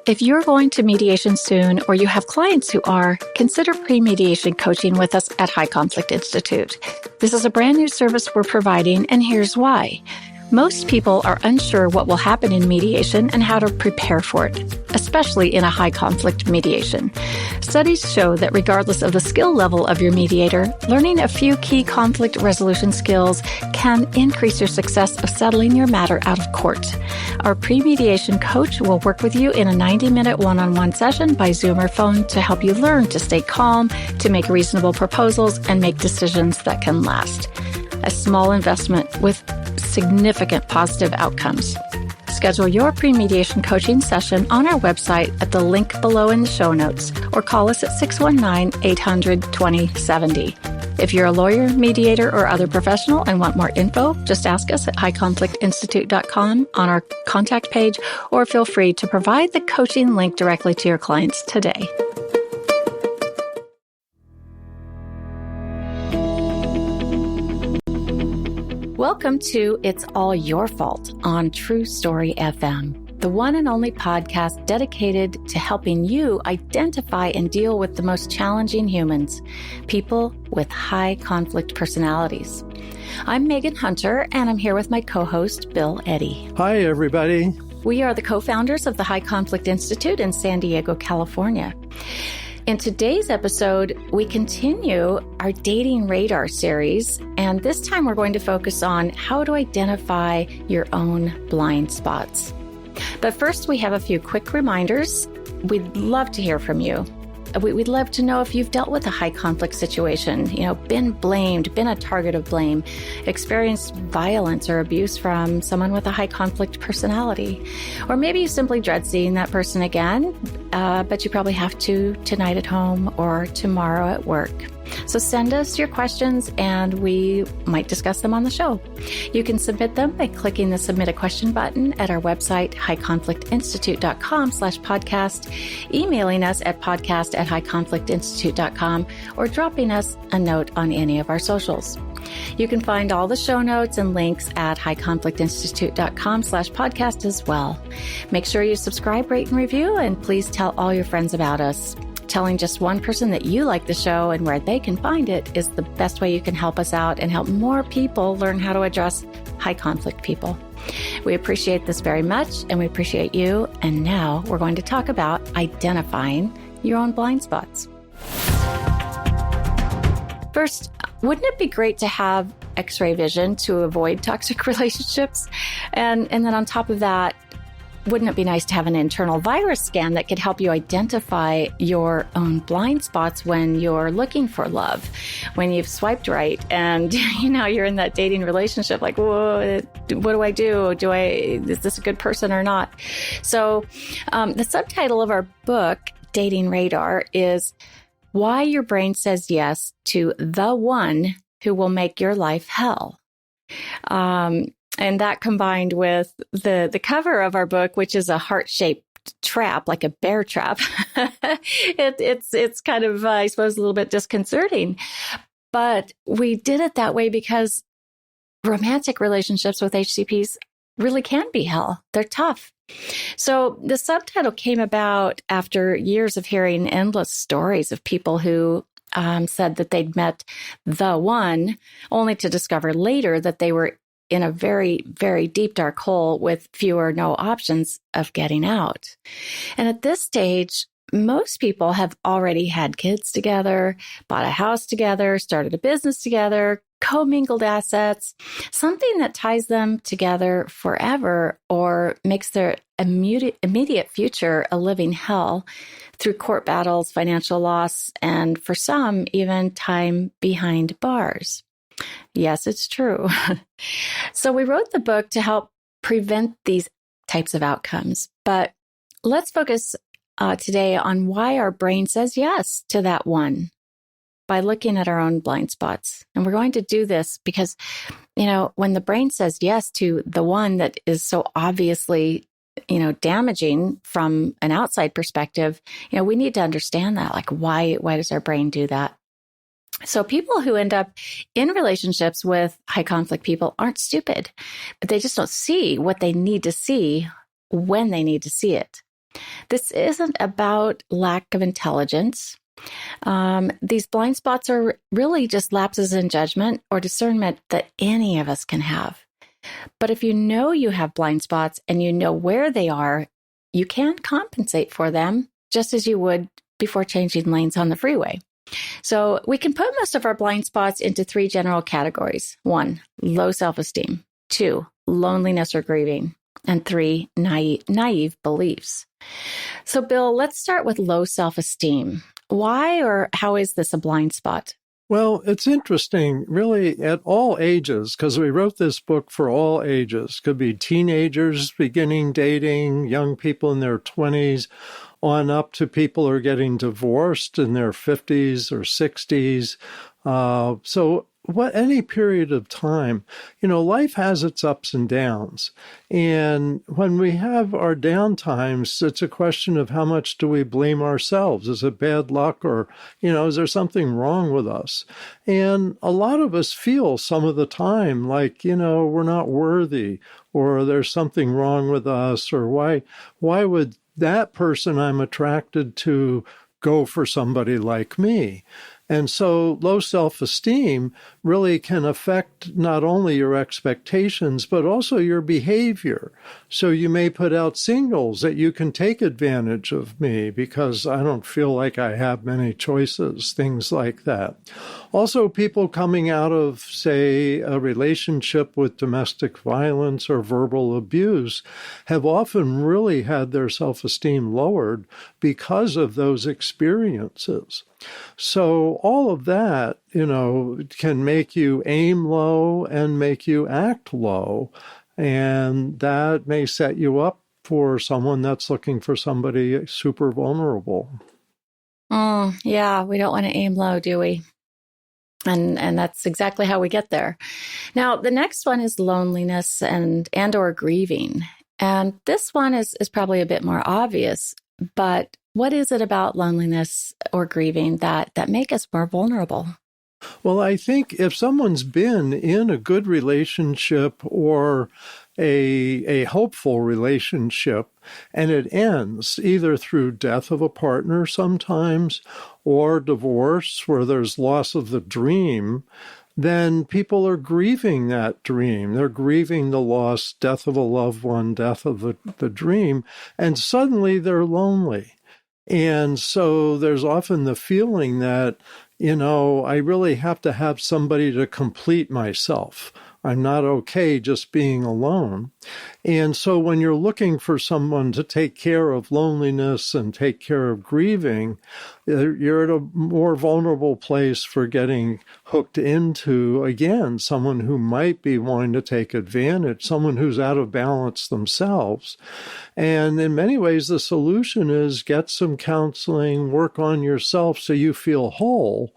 If you're going to mediation soon or you have clients who are, consider pre-mediation coaching with us at High Conflict Institute. This is a brand new service we're providing, and here's why. Most people are unsure what will happen in mediation and how to prepare for it, especially in a high conflict mediation. Studies show that regardless of the skill level of your mediator, learning a few key conflict resolution skills can increase your success of settling your matter out of court. Our pre-mediation coach will work with you in a 90-minute one-on-one session by Zoom or phone to help you learn to stay calm, to make reasonable proposals, and make decisions that can last. A small investment with significant positive outcomes. Schedule your pre-mediation coaching session on our website at the link below in the show notes, or call us at 619-800-2070. If you're a lawyer, mediator, or other professional and want more info, just ask us at highconflictinstitute.com on our contact page, or feel free to provide the coaching link directly to your clients today. Welcome to It's All Your Fault on True Story FM, the one and only podcast dedicated to helping you identify and deal with the most challenging humans, people with high conflict personalities. I'm Megan Hunter, and I'm here with my co-host, Bill Eddy. Hi, everybody. We are the co-founders of the High Conflict Institute in San Diego, California. In today's episode, we continue our Dating Radar series, and this time we're going to focus on how to identify your own blind spots. But first, we have a few quick reminders. We'd love to hear from you. We'd love to know if you've dealt with a high conflict situation, been blamed, been a target of blame, experienced violence or abuse from someone with a high conflict personality. Or maybe you simply dread seeing that person again, but you probably have to tonight at home or tomorrow at work. So send us your questions and we might discuss them on the show. You can submit them by clicking the Submit a Question button at our website, highconflictinstitute.com/podcast, emailing us at podcast@highconflictinstitute.com, or dropping us a note on any of our socials. You can find all the show notes and links at highconflictinstitute.com/podcast as well. Make sure you subscribe, rate, and review, and please tell all your friends about us. Telling just one person that you like the show and where they can find it is the best way you can help us out and help more people learn how to address high conflict people. We appreciate this very much, and we appreciate you. And now we're going to talk about identifying your own blind spots. First, wouldn't it be great to have X-ray vision to avoid toxic relationships? And then on top of that, wouldn't it be nice to have an internal virus scan that could help you identify your own blind spots when you're looking for love, when you've swiped right and you're in that dating relationship, like, whoa, what do I do? Is this a good person or not? So the subtitle of our book, Dating Radar, is Why Your Brain Says Yes to the One Who Will Make Your Life Hell. And that combined with the cover of our book, which is a heart-shaped trap, like a bear trap, it's kind of, I suppose, a little bit disconcerting. But we did it that way because romantic relationships with HCPs really can be hell. They're tough. So the subtitle came about after years of hearing endless stories of people who said that they'd met the one, only to discover later that they were in a very, very deep, dark hole with few or no options of getting out. And at this stage, most people have already had kids together, bought a house together, started a business together, commingled assets, something that ties them together forever or makes their immediate future a living hell through court battles, financial loss, and for some, even time behind bars. Yes, it's true. So we wrote the book to help prevent these types of outcomes. But let's focus today on why our brain says yes to that one by looking at our own blind spots. And we're going to do this because, when the brain says yes to the one that is so obviously, damaging from an outside perspective, we need to understand that. Like, why does our brain do that? So people who end up in relationships with high conflict people aren't stupid, but they just don't see what they need to see when they need to see it. This isn't about lack of intelligence. These blind spots are really just lapses in judgment or discernment that any of us can have. But if you know you have blind spots and you know where they are, you can compensate for them just as you would before changing lanes on the freeway. So we can put most of our blind spots into 3 general categories. 1, low self-esteem. 2, loneliness or grieving. And 3, naive beliefs. So Bill, let's start with low self-esteem. Why or how is this a blind spot? Well, it's interesting, really, at all ages, because we wrote this book for all ages. Could be teenagers beginning dating, young people in their 20s, on up to people who are getting divorced in their 50s or 60s. Any period of time, life has its ups and downs. And when we have our down times, it's a question of how much do we blame ourselves? Is it bad luck or, is there something wrong with us? And a lot of us feel some of the time like, we're not worthy or there's something wrong with us or why would that person I'm attracted to go for somebody like me? And so low self-esteem really can affect not only your expectations, but also your behavior. So you may put out signals that you can take advantage of me because I don't feel like I have many choices, things like that. Also, people coming out of, say, a relationship with domestic violence or verbal abuse have often really had their self-esteem lowered because of those experiences. So all of that, can make you aim low and make you act low. And that may set you up for someone that's looking for somebody super vulnerable. Yeah, we don't want to aim low, do we? And that's exactly how we get there. Now, the next one is loneliness and or grieving. And this one is probably a bit more obvious, but what is it about loneliness or grieving that make us more vulnerable? Well, I think if someone's been in a good relationship or a hopeful relationship and it ends either through death of a partner sometimes or divorce where there's loss of the dream, then people are grieving that dream. They're grieving the loss, death of a loved one, death of the dream, and suddenly they're lonely. And so there's often the feeling that, I really have to have somebody to complete myself. I'm not okay just being alone. And so when you're looking for someone to take care of loneliness and take care of grieving, you're at a more vulnerable place for getting hooked into, again, someone who might be wanting to take advantage, someone who's out of balance themselves. And in many ways, the solution is get some counseling, work on yourself so you feel whole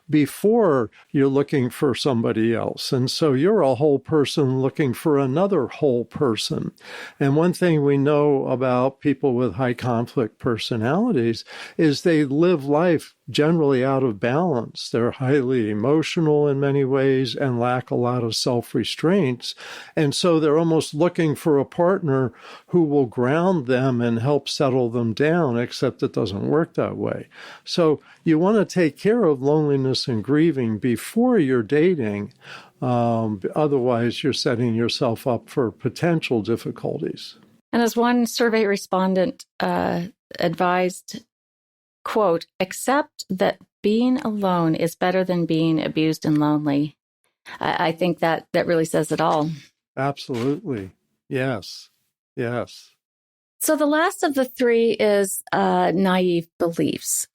before you're looking for somebody else. And so you're a whole person looking for another whole person. And one thing we know about people with high conflict personalities is they live life generally out of balance. They're highly emotional in many ways and lack a lot of self-restraints. And so they're almost looking for a partner who will ground them and help settle them down, except it doesn't work that way. So you want to take care of loneliness and grieving before you're dating. Otherwise, you're setting yourself up for potential difficulties. And as one survey respondent advised, quote, accept that being alone is better than being abused and lonely. I think that really says it all. Absolutely. Yes. Yes. So the last of the 3 is naive beliefs.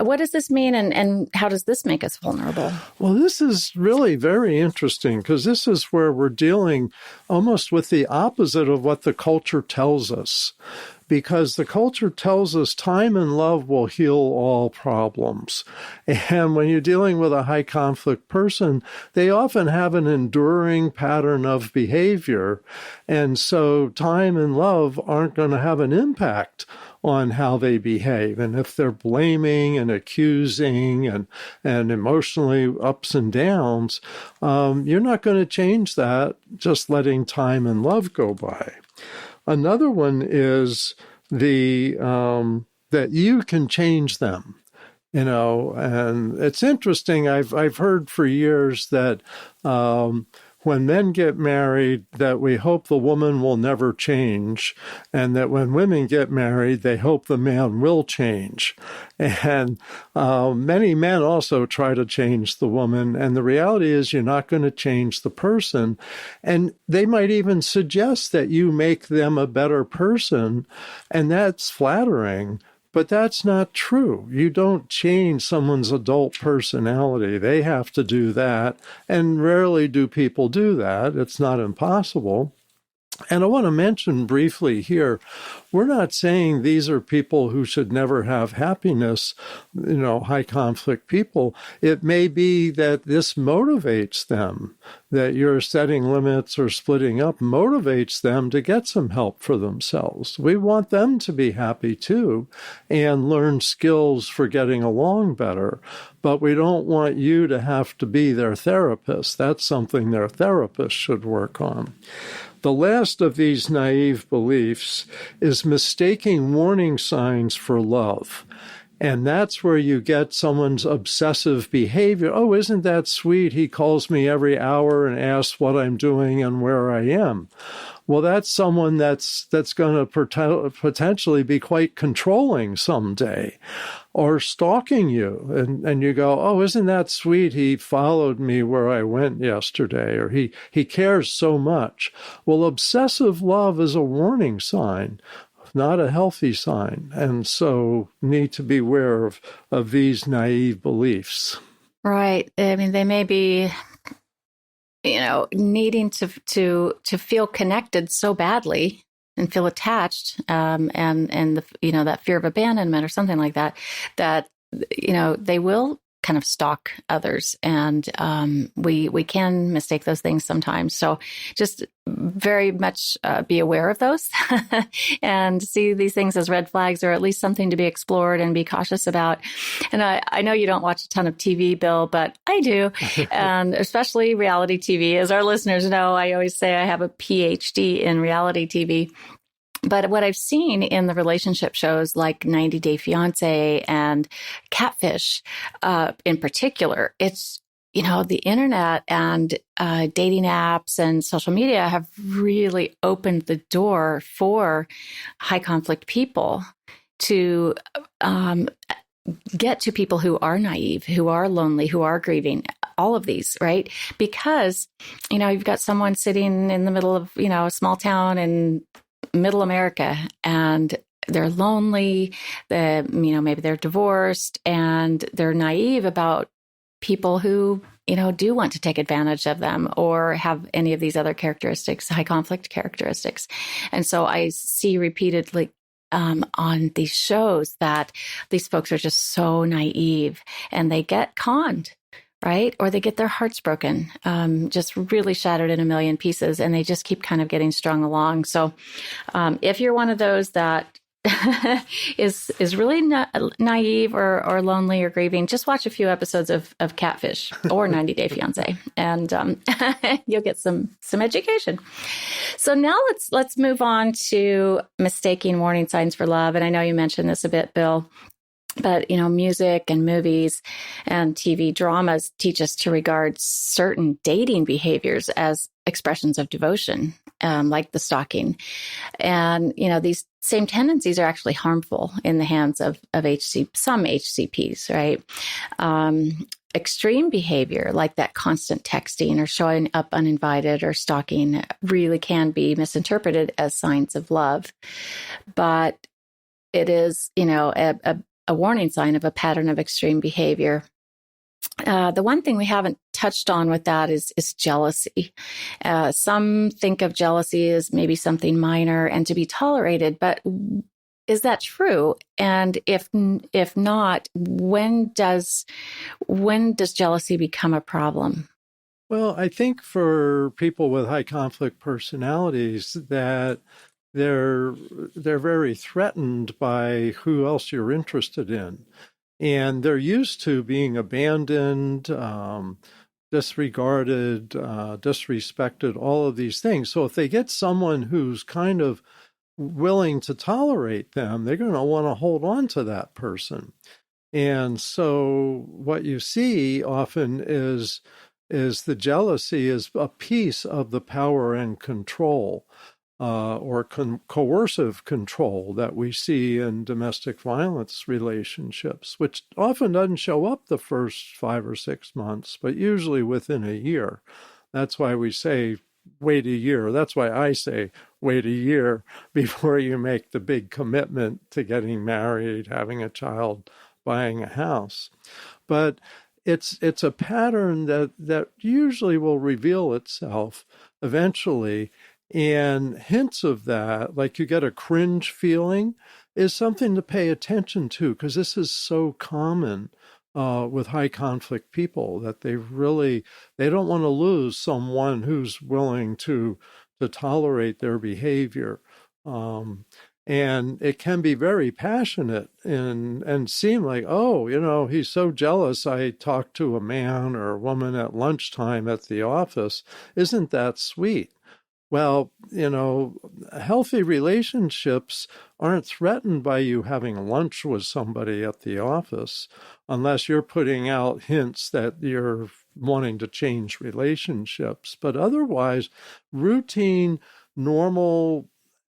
What does this mean and how does this make us vulnerable? Well, this is really very interesting because this is where we're dealing almost with the opposite of what the culture tells us. Because the culture tells us time and love will heal all problems. And when you're dealing with a high conflict person, they often have an enduring pattern of behavior. And so time and love aren't going to have an impact on how they behave. And if they're blaming and accusing and emotionally ups and downs, you're not going to change that just letting time and love go by. Another one is that you can change them. And it's interesting. I've heard for years that when men get married, that we hope the woman will never change, and that when women get married, they hope the man will change. And many men also try to change the woman, and the reality is you're not going to change the person. And they might even suggest that you make them a better person, and that's flattering. But that's not true. You don't change someone's adult personality. They have to do that. And rarely do people do that. It's not impossible. And I want to mention briefly here, we're not saying these are people who should never have happiness, high conflict people. It may be that this motivates them, that you're setting limits or splitting up motivates them to get some help for themselves. We want them to be happy too and learn skills for getting along better. But we don't want you to have to be their therapist. That's something their therapist should work on. The last of these naive beliefs is mistaking warning signs for love. And that's where you get someone's obsessive behavior. Oh, isn't that sweet? He calls me every hour and asks what I'm doing and where I am. Well, that's someone that's going to potentially be quite controlling someday, or stalking you. And you go, oh, isn't that sweet? He followed me where I went yesterday, or he cares so much. Well, obsessive love is a warning sign, not a healthy sign. And so need to be aware of these naive beliefs. Right. I mean, they may be, needing to feel connected so badly and feel attached, and that fear of abandonment or something like that, they will kind of stalk others, and we can mistake those things sometimes. So just very much be aware of those and see these things as red flags, or at least something to be explored and be cautious about. And I know you don't watch a ton of TV, Bill, but I do, and especially reality TV. As our listeners know, I always say I have a PhD in reality TV. But what I've seen in the relationship shows like 90 Day Fiancé and Catfish, in particular, it's, the internet and dating apps and social media have really opened the door for high conflict people to get to people who are naive, who are lonely, who are grieving, all of these, right? Because, you've got someone sitting in the middle of, a small town in middle America, and they're lonely, maybe they're divorced, and they're naive about people who, do want to take advantage of them or have any of these other characteristics, high conflict characteristics. And so I see repeatedly on these shows that these folks are just so naive and they get conned, right? Or they get their hearts broken, just really shattered in a million pieces, and they just keep kind of getting strung along. So if you're one of those that is really naive or lonely or grieving, just watch a few episodes of Catfish or 90 Day Fiancé, and you'll get some education. So now let's move on to mistaking warning signs for love. And I know you mentioned this a bit, Bill. But, music and movies and TV dramas teach us to regard certain dating behaviors as expressions of devotion, like the stalking. And, these same tendencies are actually harmful in the hands of some HCPs, right? Extreme behavior like that constant texting or showing up uninvited or stalking really can be misinterpreted as signs of love. But it is, a warning sign of a pattern of extreme behavior. The one thing we haven't touched on with that is jealousy. Some think of jealousy as maybe something minor and to be tolerated, but is that true? And if not, when does jealousy become a problem? Well, I think for people with high conflict personalities that they're very threatened by who else you're interested in. And they're used to being abandoned, disregarded, disrespected, all of these things. So if they get someone who's kind of willing to tolerate them, they're going to want to hold on to that person. And so what you see often is the jealousy is a piece of the power and control or coercive control that we see in domestic violence relationships, which often doesn't show up the first 5 or 6 months, but usually within a year. That's why we say wait a year. That's why I say wait a year before you make the big commitment to getting married, having a child, buying a house. But it's a pattern that usually will reveal itself eventually. And hints of that, like you get a cringe feeling, is something to pay attention to, because this is so common with high conflict people that they don't want to lose someone who's willing to tolerate their behavior. And it can be very passionate and seem like, oh, he's so jealous. I talked to a man or a woman at lunchtime at the office. Isn't that sweet? Well, healthy relationships aren't threatened by you having lunch with somebody at the office unless you're putting out hints that you're wanting to change relationships. But otherwise, routine, normal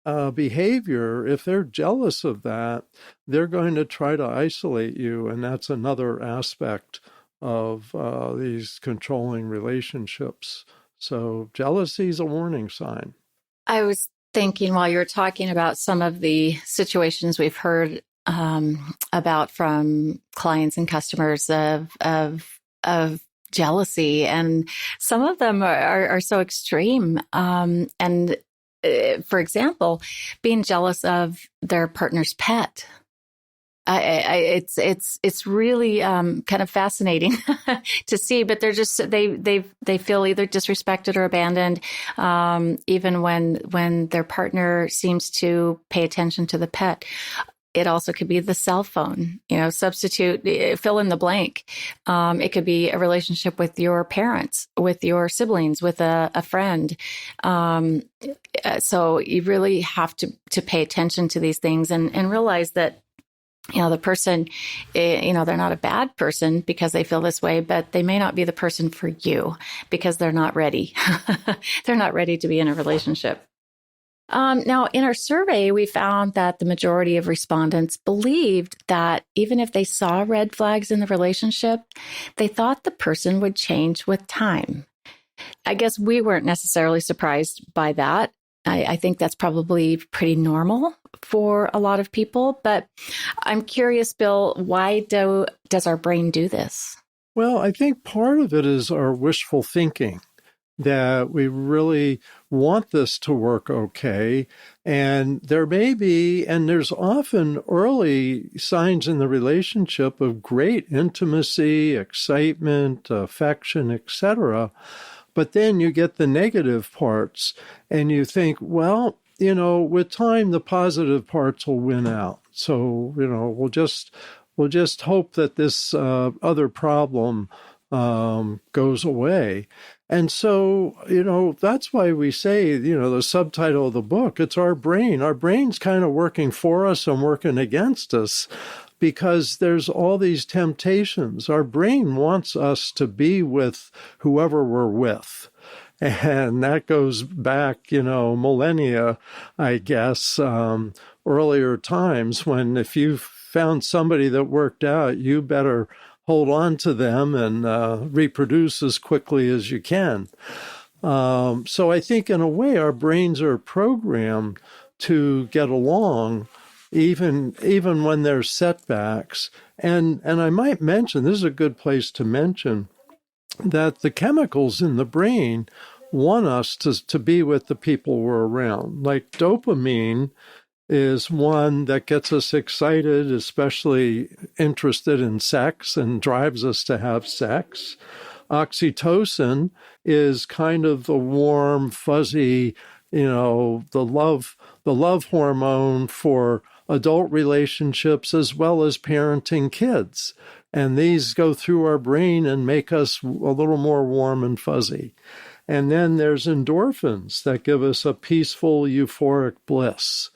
behavior, if they're jealous of that, they're going to try to isolate you. And that's another aspect of these controlling relationships. So jealousy is a warning sign. I was thinking while you were talking about some of the situations we've heard about from clients and customers of jealousy, and some of them are so extreme. And for example, being jealous of their partner's pet. It's really kind of fascinating to see, but they're just they feel either disrespected or abandoned, even when their partner seems to pay attention to the pet. It also could be the cell phone, substitute, fill in the blank. It could be a relationship with your parents, with your siblings, with a friend. So you really have to pay attention to these things and realize that the person, they're not a bad person because they feel this way, but they may not be the person for you because they're not ready. They're not ready to be in a relationship. Now, in our survey, we found that the majority of respondents believed that even if they saw red flags in the relationship, they thought the person would change with time. I guess we weren't necessarily surprised by that. I think that's probably pretty normal for a lot of people. But I'm curious, Bill, why does our brain do this? Well, I think part of it is our wishful thinking, that we really want this to work okay. And there may be, and there's often early signs in the relationship of great intimacy, excitement, affection, etc. But then you get the negative parts and you think, well, with time, the positive parts will win out. So, we'll just hope that this other problem goes away. And so, that's why we say, the subtitle of the book, it's our brain. Our brain's kind of working for us and working against us because there's all these temptations. Our brain wants us to be with whoever we're with. And that goes back, millennia, I guess, earlier times when if you found somebody that worked out, you better hold on to them and reproduce as quickly as you can. So I think in a way our brains are programmed to get along even when there's setbacks. And I might mention, this is a good place to mention, that the chemicals in the brain want us to be with the people we're around. Like dopamine is one that gets us excited, especially interested in sex and drives us to have sex. Oxytocin is kind of the warm, fuzzy, the love hormone for adult relationships as well as parenting kids. And these go through our brain and make us a little more warm and fuzzy. And then there's endorphins that give us a peaceful, euphoric bliss.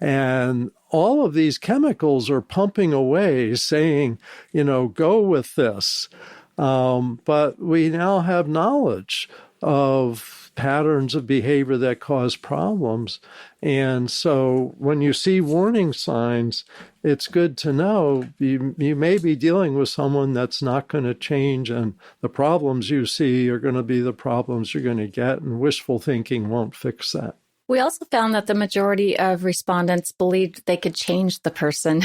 And all of these chemicals are pumping away saying, go with this. But we now have knowledge of patterns of behavior that cause problems. And so when you see warning signs, it's good to know you may be dealing with someone that's not going to change, and the problems you see are going to be the problems you're going to get, and wishful thinking won't fix that. We also found that the majority of respondents believed they could change the person.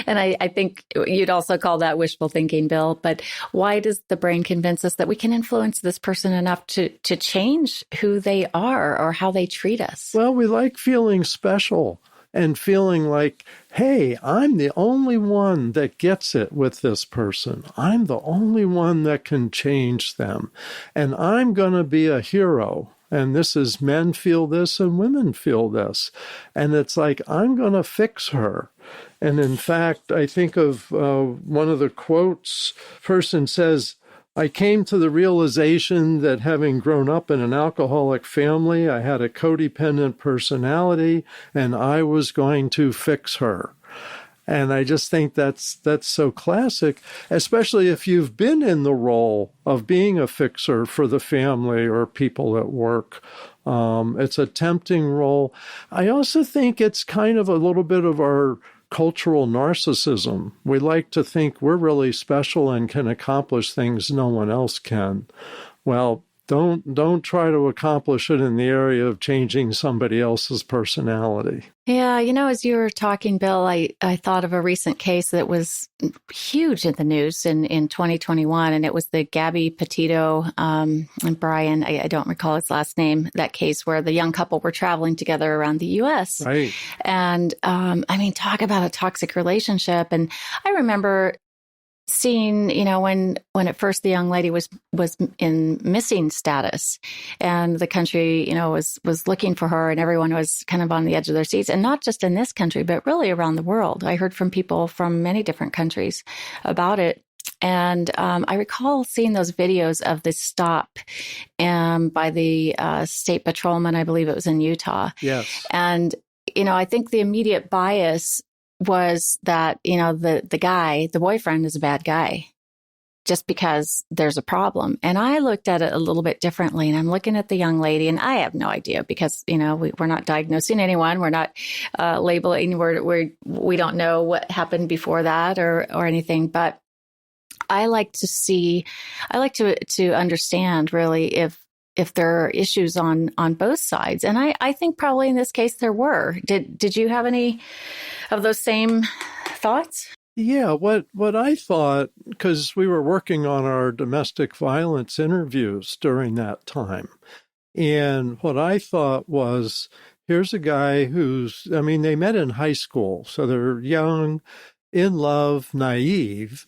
And I think you'd also call that wishful thinking, Bill. But why does the brain convince us that we can influence this person enough to change who they are or how they treat us? Well, we like feeling special and feeling like, hey, I'm the only one that gets it with this person. I'm the only one that can change them. And I'm going to be a hero. And this is men feel this and women feel this. And it's like, I'm going to fix her. And in fact, I think of one of the quotes, person says, I came to the realization that having grown up in an alcoholic family, I had a codependent personality and I was going to fix her. And I just think that's so classic, especially if you've been in the role of being a fixer for the family or people at work. It's a tempting role. I also think it's kind of a little bit of our cultural narcissism. We like to think we're really special and can accomplish things no one else can. Well, don't try to accomplish it in the area of changing somebody else's personality. Yeah, as you were talking, Bill, I thought of a recent case that was huge in the news in 2021, and it was the Gabby Petito and Brian, I don't recall his last name, that case where the young couple were traveling together around the U.S. Right. And talk about a toxic relationship. And I remember seeing, when at first the young lady was in missing status and the country, was looking for her and everyone was kind of on the edge of their seats, and not just in this country, but really around the world. I heard from people from many different countries about it. And I recall seeing those videos of the stop by the state patrolman, I believe it was in Utah. Yes. And, I think the immediate bias was that, the boyfriend is a bad guy just because there's a problem. And I looked at it a little bit differently, and I'm looking at the young lady, and I have no idea because, we're not diagnosing anyone. We're not labeling, we don't know what happened before that or anything. But I like to understand really if there are issues on both sides. And I think probably in this case there were. Did you have any of those same thoughts? Yeah, what I thought, because we were working on our domestic violence interviews during that time, and what I thought was, here's a guy they met in high school, so they're young, in love, naive,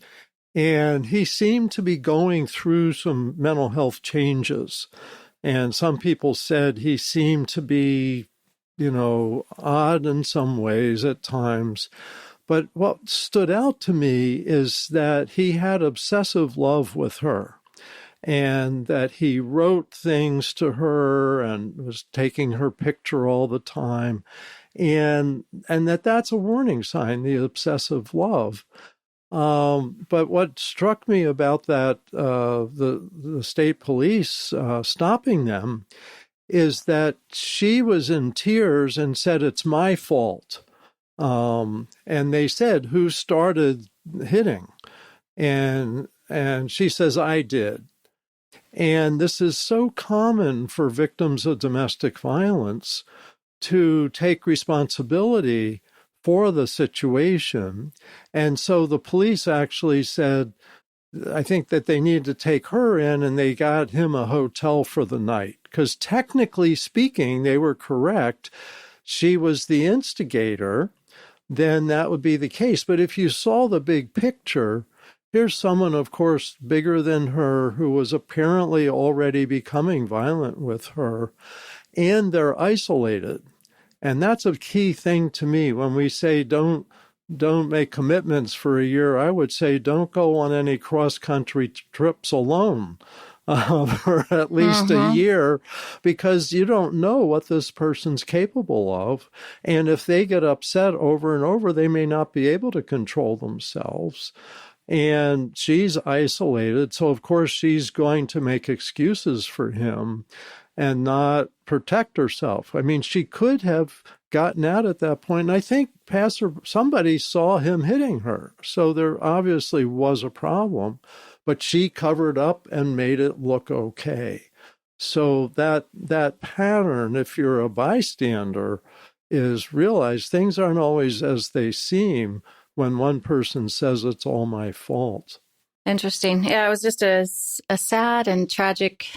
and he seemed to be going through some mental health changes. And some people said he seemed to be, odd in some ways at times. But what stood out to me is that he had obsessive love with her, and that he wrote things to her and was taking her picture all the time. And that's a warning sign, the obsessive love. But what struck me about that, the state police stopping them, is that she was in tears and said, "It's my fault." And they said, "Who started hitting?" And she says, "I did." And this is so common for victims of domestic violence to take responsibility for the situation. And so the police actually said, I think that they needed to take her in, and they got him a hotel for the night. Because technically speaking, they were correct. She was the instigator, then that would be the case. But if you saw the big picture, here's someone, of course, bigger than her, who was apparently already becoming violent with her, and they're isolated. And that's a key thing to me. When we say don't make commitments for a year, I would say don't go on any cross-country trips alone. for at least a year, because you don't know what this person's capable of. And if they get upset over and over, they may not be able to control themselves. And she's isolated. So, of course, she's going to make excuses for him and not protect herself. I mean, she could have gotten out at that point. And I think somebody saw him hitting her. So there obviously was a problem, but she covered up and made it look okay. So that pattern, if you're a bystander, is realize things aren't always as they seem when one person says it's all my fault. Interesting. Yeah, it was just a sad and tragic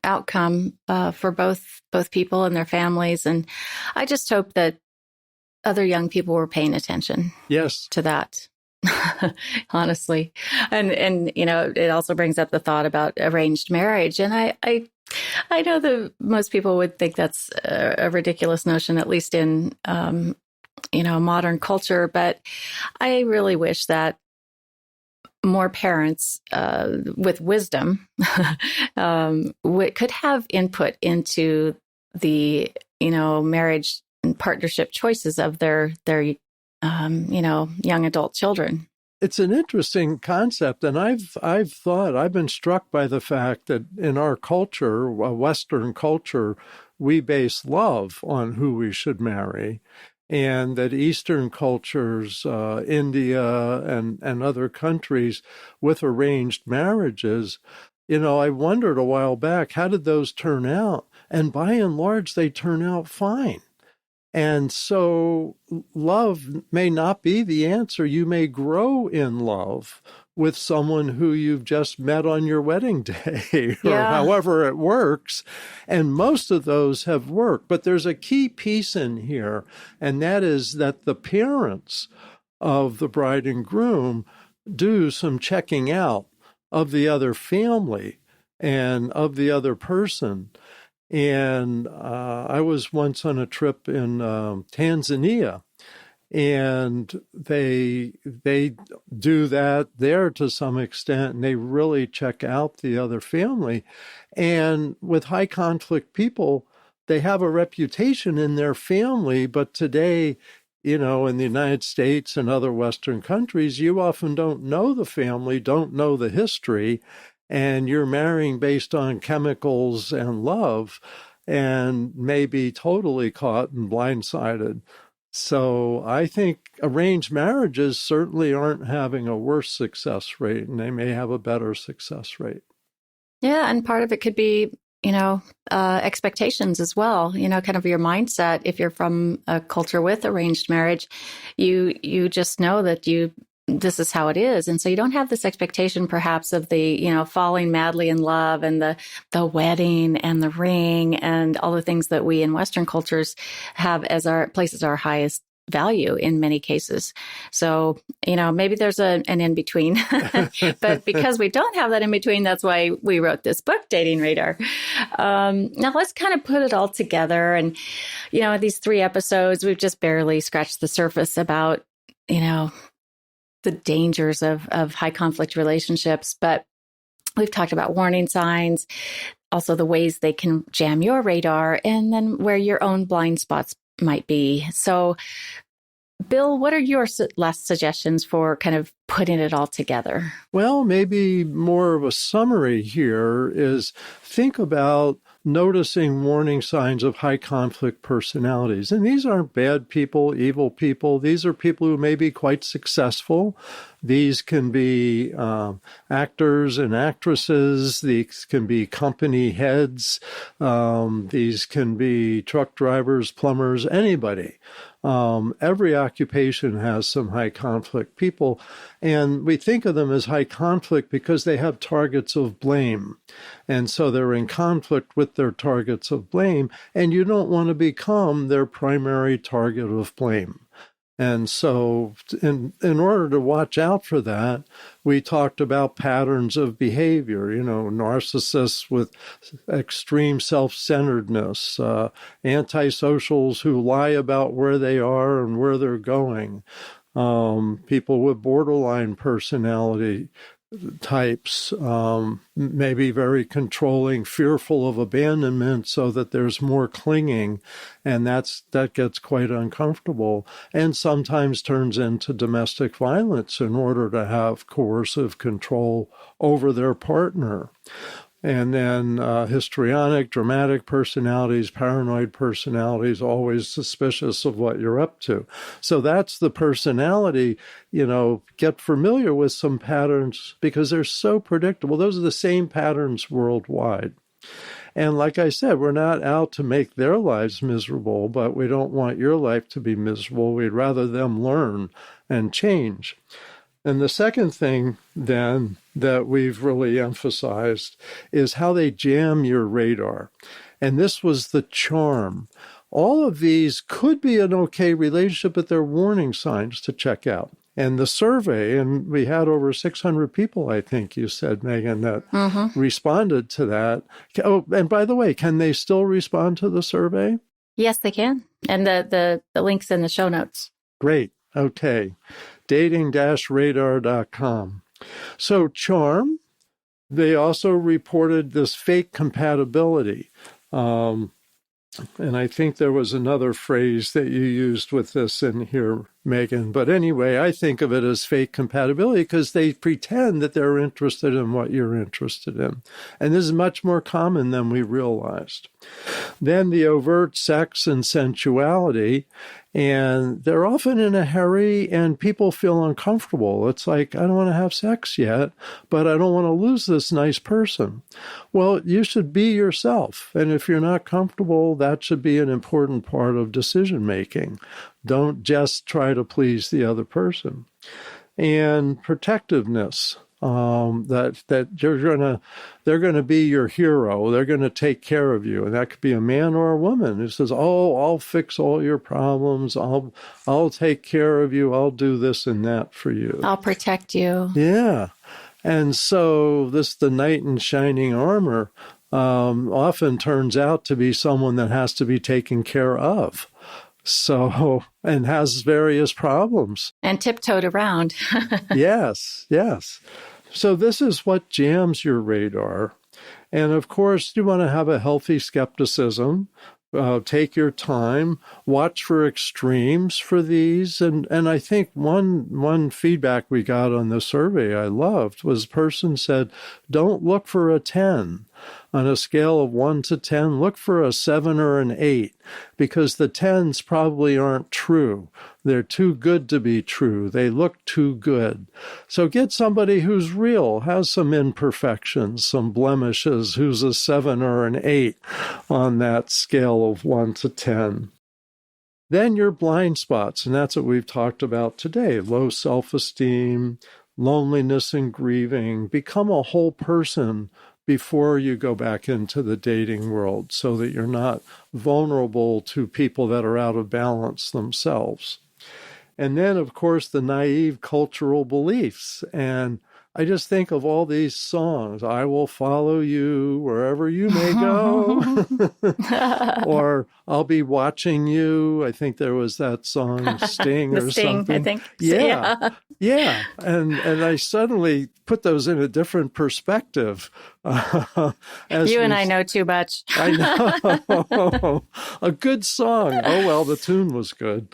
outcome for both people and their families. And I just hope that other young people were paying attention to that. Honestly. And you know, it also brings up the thought about arranged marriage. And I know that most people would think that's a ridiculous notion, at least in modern culture. But I really wish that more parents with wisdom could have input into the marriage and partnership choices of their young adult children. It's an interesting concept, and I've been struck by the fact that in our culture, Western culture, we base love on who we should marry. And that Eastern cultures, India and other countries with arranged marriages, I wondered a while back, how did those turn out? And by and large, they turn out fine. And so love may not be the answer. You may grow in love with someone who you've just met on your wedding day or however it works. And most of those have worked. But there's a key piece in here, and that is that the parents of the bride and groom do some checking out of the other family and of the other person. And I was once on a trip in Tanzania, and they do that there to some extent, and they really check out the other family. And with high conflict people, they have a reputation in their family, but today, in the United States and other Western countries, you often don't know the family, don't know the history, and you're marrying based on chemicals and love, and may be totally caught and blindsided. So I think arranged marriages certainly aren't having a worse success rate, and they may have a better success rate. Yeah, and part of it could be, expectations as well, kind of your mindset. If you're from a culture with arranged marriage, you just know that this is how it is. And so you don't have this expectation perhaps of the, falling madly in love and the wedding and the ring and all the things that we in Western cultures have as our highest value in many cases. So, maybe there's an in-between, but because we don't have that in-between, that's why we wrote this book, Dating Radar. Now let's kind of put it all together. And, these 3 episodes, we've just barely scratched the surface about, the dangers of high conflict relationships. But we've talked about warning signs, also the ways they can jam your radar, and then where your own blind spots might be. So, Bill, what are your last suggestions for kind of putting it all together? Well, maybe more of a summary here is think about noticing warning signs of high conflict personalities. And these aren't bad people, evil people. These are people who may be quite successful. These can be actors and actresses. These can be company heads. These can be truck drivers, plumbers, anybody. Every occupation has some high conflict people, and we think of them as high conflict because they have targets of blame. And so they're in conflict with their targets of blame, and you don't want to become their primary target of blame. And so in order to watch out for that, we talked about patterns of behavior, narcissists with extreme self-centeredness, antisocials who lie about where they are and where they're going, people with borderline personality types, maybe very controlling, fearful of abandonment, so that there's more clinging, and that gets quite uncomfortable, and sometimes turns into domestic violence in order to have coercive control over their partner. And then histrionic, dramatic personalities, paranoid personalities, always suspicious of what you're up to. So that's the personality. Get familiar with some patterns because they're so predictable. Those are the same patterns worldwide. And like I said, we're not out to make their lives miserable, but we don't want your life to be miserable. We'd rather them learn and change. And the second thing, then, that we've really emphasized is how they jam your radar. And this was the charm. All of these could be an okay relationship, but they're warning signs to check out. And the survey, and we had over 600 people, I think you said, Megan, that responded to that. Oh, and by the way, can they still respond to the survey? Yes, they can. And the link's in the show notes. Great. Okay. dating-radar.com. So charm, they also reported this fake compatibility. And I think there was another phrase that you used with this in here, Megan. But anyway, I think of it as fake compatibility because they pretend that they're interested in what you're interested in. And this is much more common than we realized. Then the overt sex and sensuality, and they're often in a hurry and people feel uncomfortable. It's like, I don't want to have sex yet, but I don't want to lose this nice person. Well, you should be yourself. And if you're not comfortable, that should be an important part of decision making. Don't just try to please the other person. And protectiveness. That they're gonna be your hero. They're gonna take care of you, and that could be a man or a woman who says, "Oh, I'll fix all your problems. I'll take care of you. I'll do this and that for you. I'll protect you." Yeah, and so the knight in shining armor often turns out to be someone that has to be taken care of. So, and has various problems. And tiptoed around. Yes. So this is what jams your radar. And of course, you want to have a healthy skepticism. Take your time, watch for extremes for these. And I think one feedback we got on the survey I loved was a person said, don't look for a 10. On a scale of 1 to 10, look for a 7 or an 8, because the 10s probably aren't true. They're too good to be true. They look too good. So get somebody who's real, has some imperfections, some blemishes, who's a 7 or an 8 on that scale of 1 to 10. Then your blind spots, and that's what we've talked about today: low self-esteem, loneliness and grieving. Become a whole person before you go back into the dating world so that you're not vulnerable to people that are out of balance themselves. And then, of course, the naive cultural beliefs. And I just think of all these songs. I will follow you wherever you may go. Or I'll be watching you. I think there was that song, Sting or Sting, something. I think. Yeah. And I suddenly put those in a different perspective. I know too much. I know. A good song. Oh, well, the tune was good.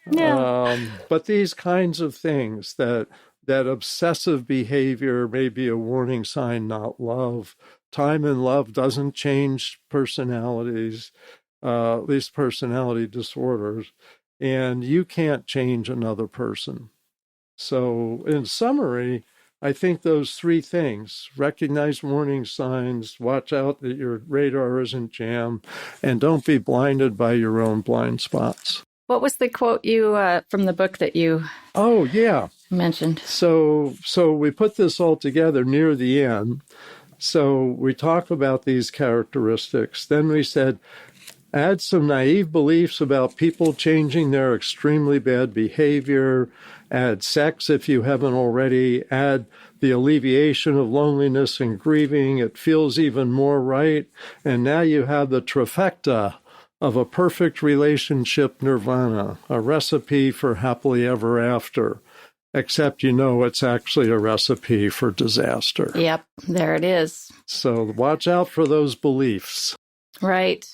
Yeah. But these kinds of things, that obsessive behavior may be a warning sign, not love. Time and love doesn't change personalities, at least personality disorders, and you can't change another person. So in summary, I think those three things: recognize warning signs, watch out that your radar isn't jammed, and don't be blinded by your own blind spots. What was the quote you from the book that you mentioned? So we put this all together near the end. So we talk about these characteristics. Then we said, add some naive beliefs about people changing their extremely bad behavior. Add sex if you haven't already. Add the alleviation of loneliness and grieving. It feels even more right. And now you have the trifecta of a perfect relationship nirvana, a recipe for happily ever after. except it's actually a recipe for disaster. Yep, there it is. So watch out for those beliefs. Right.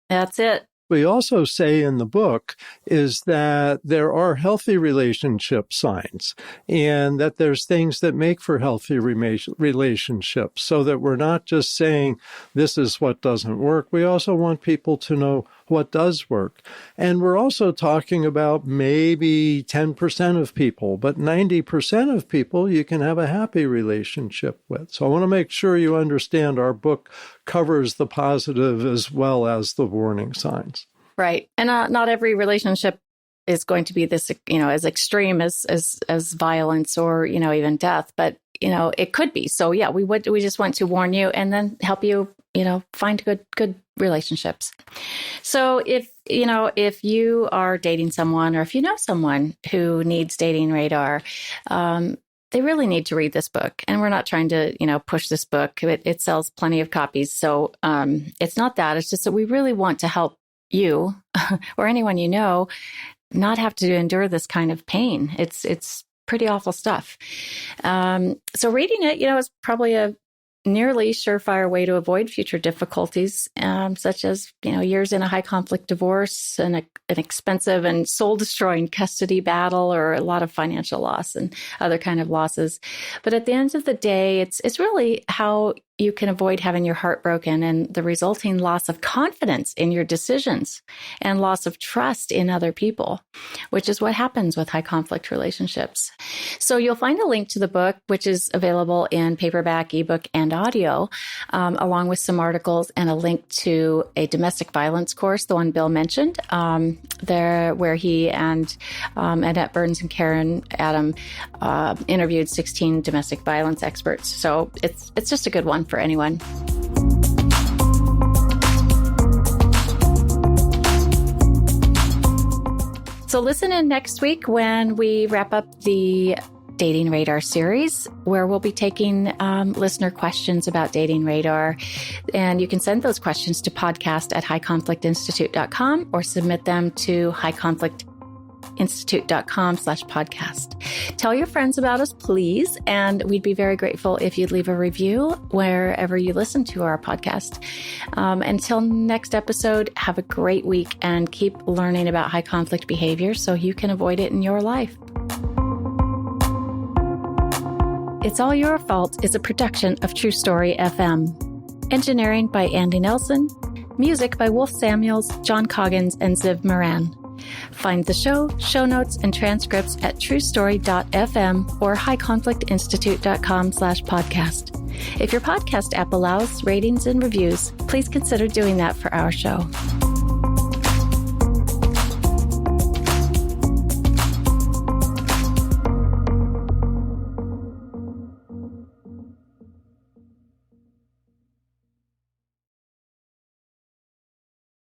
That's it. We also say in the book is that there are healthy relationship signs and that there's things that make for healthy relationships, so that we're not just saying this is what doesn't work. We also want people to know what does work. And we're also talking about maybe 10% of people, but 90% of people you can have a happy relationship with. So I want to make sure you understand our book covers the positive as well as the warning signs. Right. And not every relationship is going to be this, as extreme as violence or, even death, but, it could be. So yeah, we just want to warn you and then help you, find good relationships. So if you are dating someone, or if you know someone who needs dating radar, they really need to read this book. And we're not trying to, push this book. It sells plenty of copies. So it's not that. It's just that we really want to help you or anyone not have to endure this kind of pain. It's pretty awful stuff. So reading it, is probably a nearly surefire way to avoid future difficulties, such as, years in a high conflict divorce and an expensive and soul destroying custody battle, or a lot of financial loss and other kind of losses. But at the end of the day, it's really how you can avoid having your heart broken and the resulting loss of confidence in your decisions and loss of trust in other people, which is what happens with high conflict relationships. So you'll find a link to the book, which is available in paperback, ebook, and audio, along with some articles and a link to a domestic violence course, the one Bill mentioned, where he and Annette Burns and Karen Adam interviewed 16 domestic violence experts. So it's just a good one for anyone. So listen in next week when we wrap up the Dating Radar series, where we'll be taking listener questions about Dating Radar. And you can send those questions to podcast@highconflictinstitute.com or submit them to highconflictinstitute.com/podcast. Tell your friends about us, please. And we'd be very grateful if you'd leave a review wherever you listen to our podcast. Until next episode, have a great week and keep learning about high conflict behavior so you can avoid it in your life. It's All Your Fault is a production of True Story FM. Engineering by Andy Nelson. Music by Wolf Samuels, John Coggins, and Ziv Moran. Find the show notes, and transcripts at truestory.fm or highconflictinstitute.com/podcast. If your podcast app allows ratings and reviews, please consider doing that for our show.